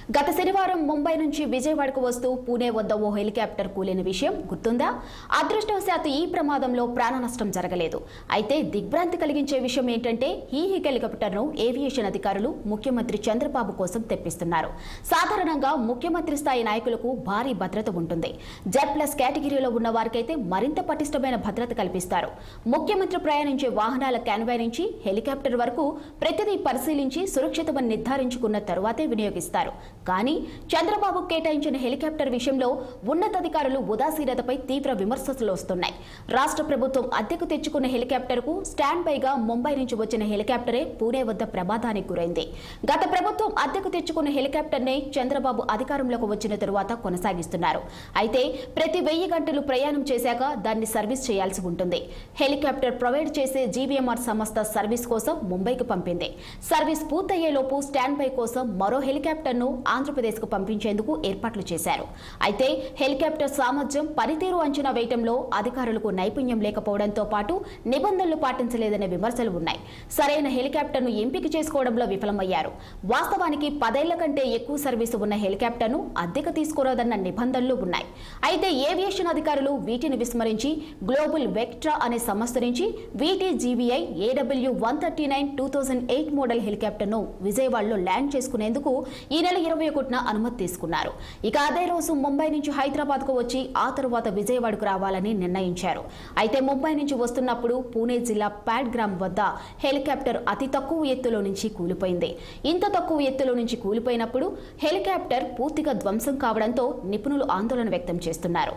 గత శనివారం ముంబై నుంచి విజయవాడకు వస్తూ పూణే వద్ద ఓ హెలికాప్టర్ కూలిన విషయం గుర్తుందా? అదృష్టవశాత్తు ఈ ప్రమాదంలో ప్రాణ నష్టం జరగలేదు. అయితే దిగ్భ్రాంతి కలిగించే విషయం ఏంటంటే ఈ హెలికాప్టర్ను ఏవియేషన్ అధికారులు ముఖ్యమంత్రి చంద్రబాబు కోసం తెప్పిస్తున్నారు. సాధారణంగా ముఖ్యమంత్రి స్థాయి నాయకులకు భారీ భద్రత ఉంటుంది. Z+ కేటగిరీలో ఉన్న వారికైతే మరింత పటిష్టమైన భద్రత కల్పిస్తారు. ముఖ్యమంత్రి ప్రయాణించే వాహనాల కాన్వాయ్ నుంచి హెలికాప్టర్ వరకు ప్రతిదీ పరిశీలించి సురక్షితమని నిర్ధారించుకున్న తరువాతే వినియోగిస్తారు. కానీ చంద్రబాబు కేటాయించిన హెలికాప్టర్ విషయంలో ఉన్నతాధికారులు ఉదాసీనతపై తీవ్ర విమర్శలు వస్తున్నాయి. రాష్ట్ర ప్రభుత్వం అద్దెకు తెచ్చుకున్న హెలికాప్టర్కు స్టాండ్ బైగా ముంబై నుంచి వచ్చిన హెలికాప్టరే పూణే వద్ద ప్రమాదానికి గురైంది. గత ప్రభుత్వం అద్దెకు తెచ్చుకున్న హెలికాప్టర్నే చంద్రబాబు అధికారంలోకి వచ్చిన తరువాత కొనసాగిస్తున్నారు. అయితే ప్రతి 1000 గంటలు ప్రయాణం చేశాక దాన్ని సర్వీస్ చేయాల్సి ఉంటుంది. హెలికాప్టర్ ప్రొవైడ్ చేసే జీవీఎంఆర్ సంస్థ సర్వీస్ కోసం ముంబైకి పంపింది. సర్వీస్ పూర్తయ్యేలోపు స్టాండ్ బై కోసం మరో హెలికాప్టర్ను ఆంధ్రప్రదేశ్కు పంపించేందుకు ఏర్పాట్లు చేశారు. అయితే హెలికాప్టర్ సామర్థ్యం, పనితీరు అంచనా వేయడంలో అధికారులకు నైపుణ్యం లేకపోవడంతో పాటు నిబంధనలు పాటించలేదనే విమర్శలు ఉన్నాయి. సరైన హెలికాప్టర్ను ఎంపిక చేసుకోవడంలో విఫలమయ్యారు. వాస్తవానికి 10 ఏళ్ల కంటే ఎక్కువ సర్వీసు ఉన్న హెలికాప్టర్ను అద్దెకు తీసుకోరాదన్న నిబంధనలు ఉన్నాయి. అయితే ఏవియేషన్ అధికారులు వీటిని విస్మరించి గ్లోబల్ వెక్ట్రా అనే సంస్థ నుంచి VTGVI AW139 2008 మోడల్ హెలికాప్టర్ను విజయవాడలో ల్యాండ్ చేసుకునేందుకు ఈ నెల 21న అనుమతి తీసుకున్నారు. ఇక అదే రోజు ముంబై నుంచి హైదరాబాద్కు వచ్చి ఆ తరువాత విజయవాడకు రావాలని నిర్ణయించారు. అయితే ముంబై నుంచి వస్తున్నప్పుడు పూణే జిల్లా ప్యాడ్గ్రామ్ వద్ద హెలికాప్టర్ అతి తక్కువ ఎత్తులో నుంచి కూలిపోయింది. ఇంత తక్కువ ఎత్తులో నుంచి కూలిపోయినప్పుడు హెలికాప్టర్ పూర్తిగా ధ్వంసం కావడంతో నిపుణులు ఆందోళన వ్యక్తం చేస్తున్నారు.